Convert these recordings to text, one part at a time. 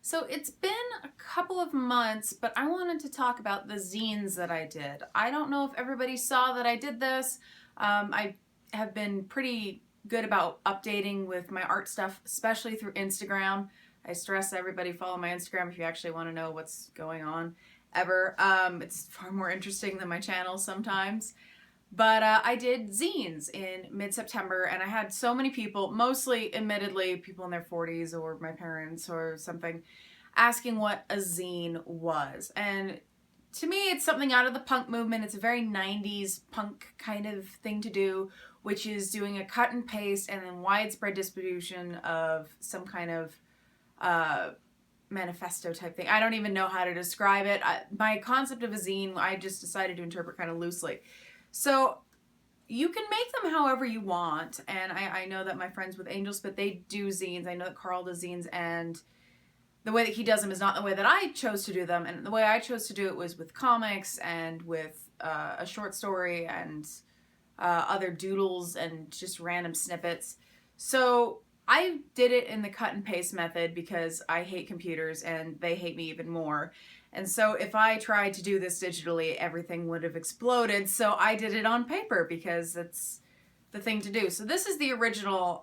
So it's been a couple of months, but I wanted to talk about the zines that I did. I don't know if everybody saw that I did this. I have been pretty good about updating with my art stuff, especially through Instagram. I stress everybody follow my Instagram if you actually want to know what's going on ever. It's far more interesting than my channel sometimes. But I did zines in mid-September, and I had so many people, mostly, admittedly, people in their 40s or my parents or something, asking what a zine was. And to me, it's something out of the punk movement. It's a very 90s punk kind of thing to do, which is doing a cut and paste and then widespread distribution of some kind of manifesto type thing. I don't even know how to describe it. My concept of a zine, I just decided to interpret kind of loosely. So you can make them however you want, and I know that my friends with Angels, but they do zines. I know that Carl does zines, and the way that he does them is not the way that I chose to do them, and the way I chose to do it was with comics and with a short story and other doodles and just random snippets. So I did it in the cut and paste method because I hate computers and they hate me even more. And so if I tried to do this digitally, everything would have exploded. So I did it on paper because that's the thing to do. So this is the original,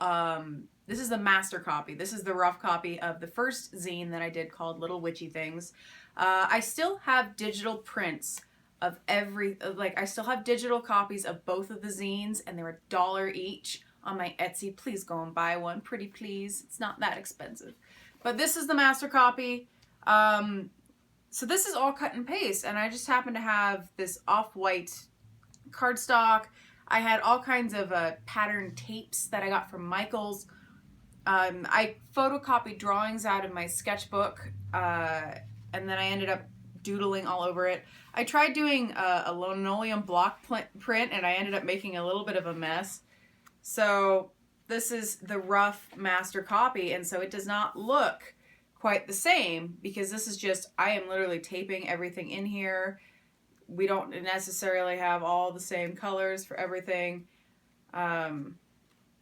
this is the master copy. This is the rough copy of the first zine that I did called Little Witchy Things. I still have digital prints of I still have digital copies of both of the zines, and they're $1 each on my Etsy. Please go and buy one, pretty please. It's not that expensive. But this is the master copy. So this is all cut and paste, and I just happen to have this off-white cardstock. I had all kinds of pattern tapes that I got from Michael's. I photocopied drawings out of my sketchbook, and then I ended up doodling all over it. I tried doing a linoleum block print, and I ended up making a little bit of a mess. So this is the rough master copy, and so it does not look quite the same because this is just, I am literally taping everything in here. We don't necessarily have all the same colors for everything.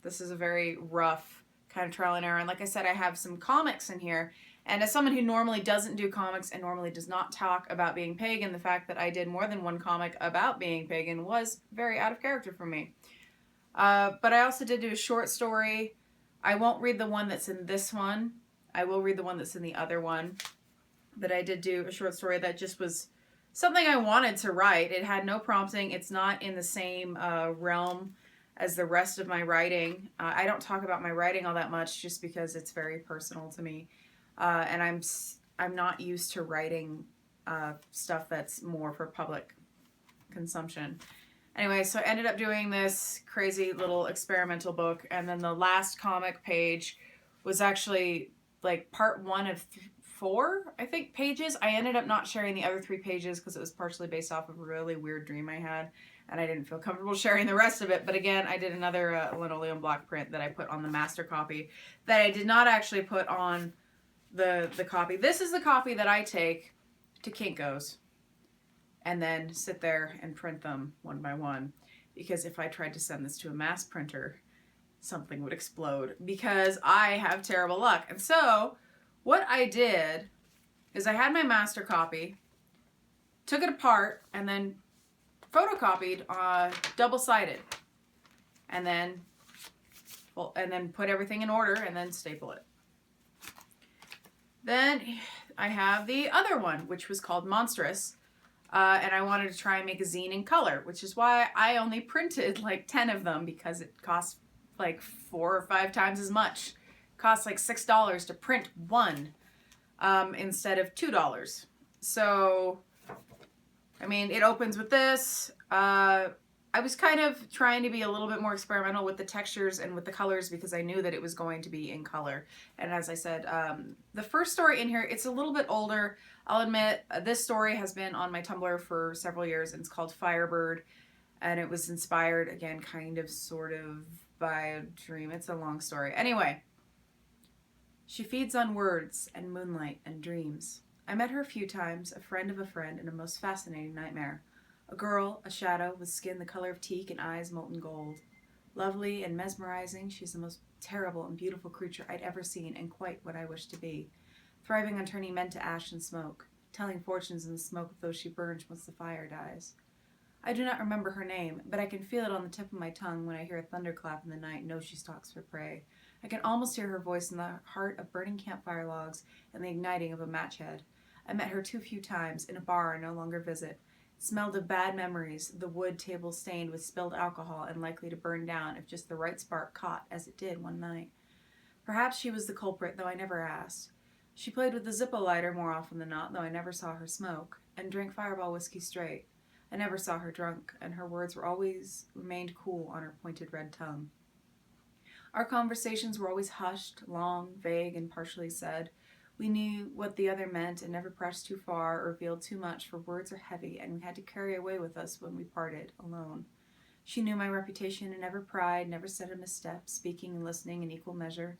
This is a very rough kind of trial and error. And like I said, I have some comics in here. And as someone who normally doesn't do comics and normally does not talk about being pagan, the fact that I did more than one comic about being pagan was very out of character for me. But I also did do a short story. I won't read the one that's in this one. I will read the one that's in the other one. But I did do a short story that just was something I wanted to write. It had no prompting. It's not in the same realm as the rest of my writing. I don't talk about my writing all that much just because it's very personal to me. And I'm not used to writing stuff that's more for public consumption. Anyway, so I ended up doing this crazy little experimental book, and then the last comic page was actually like part one of 4, I think, pages. I ended up not sharing the other 3 pages because it was partially based off of a really weird dream I had, and I didn't feel comfortable sharing the rest of it. But again, I did another linoleum block print that I put on the master copy that I did not actually put on the copy. This is the copy that I take to Kinko's and then sit there and print them one by one, because if I tried to send this to a mass printer, something would explode because I have terrible luck. And so what I did is I had my master copy, took it apart, and then photocopied double-sided, and then put everything in order and then staple it. Then I have the other one, which was called Monstrous, and I wanted to try and make a zine in color, which is why I only printed like 10 of them, because it costs like 4 or 5 times as much. It costs like $6 to print one instead of $2. So, I mean, it opens with this. I was kind of trying to be a little bit more experimental with the textures and with the colors because I knew that it was going to be in color. And as I said, the first story in here, it's a little bit older. I'll admit, this story has been on my Tumblr for several years, and it's called Firebird. And it was inspired, again, kind of, sort of, by a dream. It's a long story. Anyway, she feeds on words and moonlight and dreams. I met her a few times, a friend of a friend, in a most fascinating nightmare. A girl, a shadow, with skin the color of teak and eyes molten gold. Lovely and mesmerizing, she's the most terrible and beautiful creature I'd ever seen, and quite what I wished to be. thriving on turning men to ash and smoke, telling fortunes in the smoke of those she burns once the fire dies. I do not remember her name, but I can feel it on the tip of my tongue when I hear a thunderclap in the night and know she stalks for prey. I can almost hear her voice in the heart of burning campfire logs and the igniting of a match head. I met her too few times, in a bar I no longer visit. It smelled of bad memories, the wood table stained with spilled alcohol and likely to burn down if just the right spark caught, as it did one night. Perhaps she was the culprit, though I never asked. She played with the Zippo lighter more often than not, though I never saw her smoke, and drank Fireball whiskey straight. I never saw her drunk, and her words were always remained cool on her pointed red tongue. Our conversations were always hushed, long, vague, and partially said. We knew what the other meant and never pressed too far or revealed too much, for words are heavy, and we had to carry away with us when we parted, alone. She knew my reputation and never pried, never said a misstep, speaking and listening in equal measure.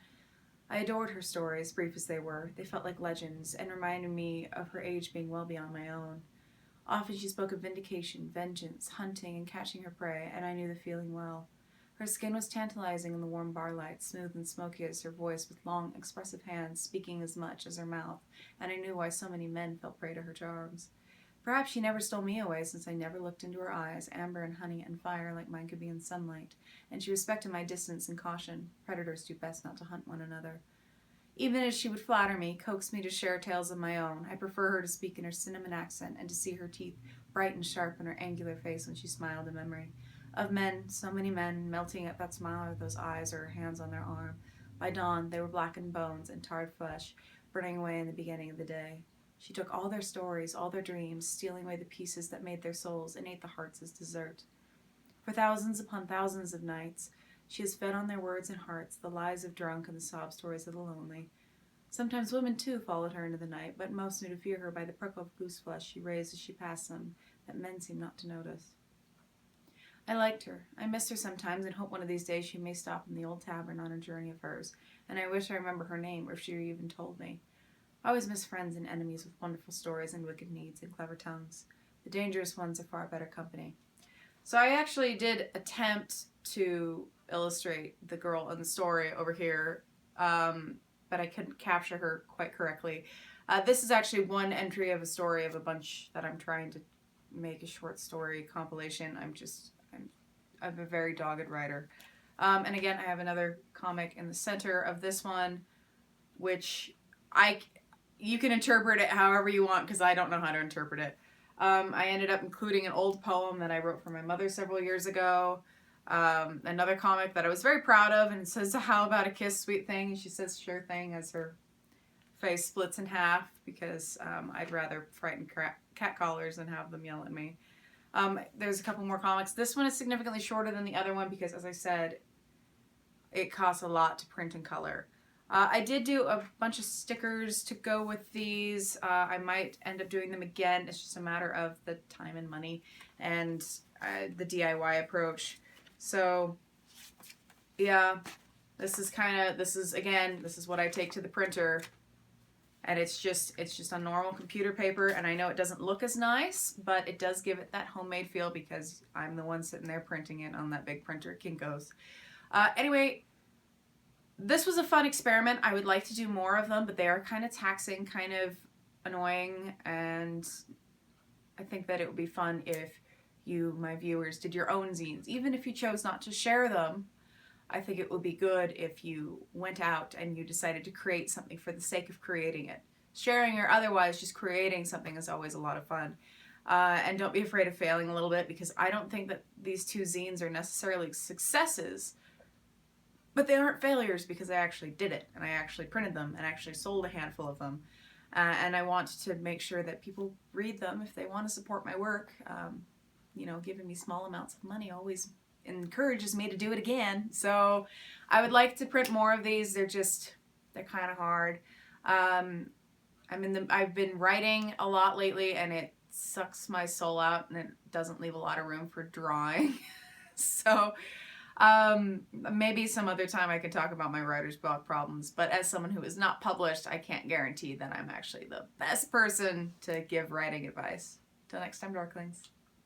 I adored her stories, brief as they were. They felt like legends, and reminded me of her age being well beyond my own. Often she spoke of vindication, vengeance, hunting, and catching her prey, and I knew the feeling well. Her skin was tantalizing in the warm bar light, smooth and smoky as her voice, with long, expressive hands speaking as much as her mouth, and I knew why so many men fell prey to her charms. Perhaps she never stole me away, since I never looked into her eyes, amber and honey and fire like mine could be in sunlight, and she respected my distance and caution. Predators do best not to hunt one another. Even as she would flatter me, coax me to share tales of my own, I prefer her to speak in her cinnamon accent and to see her teeth bright and sharp in her angular face when she smiled in memory. Of men, so many men, melting at that smile or those eyes or her hands on their arm. By dawn, they were blackened bones and tarred flesh, burning away in the beginning of the day. She took all their stories, all their dreams, stealing away the pieces that made their souls, and ate the hearts as dessert. For thousands upon thousands of nights, she has fed on their words and hearts, the lies of drunk and the sob stories of the lonely. Sometimes women, too, followed her into the night, but most knew to fear her by the prickle of goose-flesh she raised as she passed them, that men seemed not to notice. I liked her. I missed her sometimes and hope one of these days she may stop in the old tavern on a journey of hers, and I wish I remember her name or if she even told me. I always miss friends and enemies with wonderful stories and wicked needs and clever tongues. The dangerous ones are far better company. So I actually did attempt to illustrate the girl in the story over here, but I couldn't capture her quite correctly. This is actually one entry of a story of a bunch that I'm trying to make a short story compilation. I'm a very dogged writer. And again, I have another comic in the center of this one, which you can interpret it however you want, because I don't know how to interpret it. I ended up including an old poem that I wrote for my mother several years ago. Another comic that I was very proud of, and it says, "How about a kiss, sweet thing?" And she says, "Sure thing," as her face splits in half, because I'd rather frighten cat callers than have them yell at me. There's a couple more comics. This one is significantly shorter than the other one because, as I said, it costs a lot to print in color. I did do a bunch of stickers to go with these. I might end up doing them again. It's just a matter of the time and money and the DIY approach. So, yeah, this is what I take to the printer. And it's just on normal computer paper, and I know it doesn't look as nice, but it does give it that homemade feel because I'm the one sitting there printing it on that big printer at Kinko's. Anyway, this was a fun experiment. I would like to do more of them, but they are kind of taxing, kind of annoying, and I think that it would be fun if you, my viewers, did your own zines. Even if you chose not to share them, I think it would be good if you went out and you decided to create something for the sake of creating it. Sharing or otherwise, just creating something is always a lot of fun. And don't be afraid of failing a little bit, because I don't think that these two zines are necessarily successes, but they aren't failures because I actually did it, and I actually printed them, and actually sold a handful of them. And I want to make sure that people read them if they want to support my work. Giving me small amounts of money always encourages me to do it again. So I would like to print more of these. They're kind of hard. I've been writing a lot lately, and it sucks my soul out, and it doesn't leave a lot of room for drawing. So maybe some other time I can talk about my writer's block problems, but as someone who is not published, I can't guarantee that I'm actually the best person to give writing advice. Till next time, Darklings.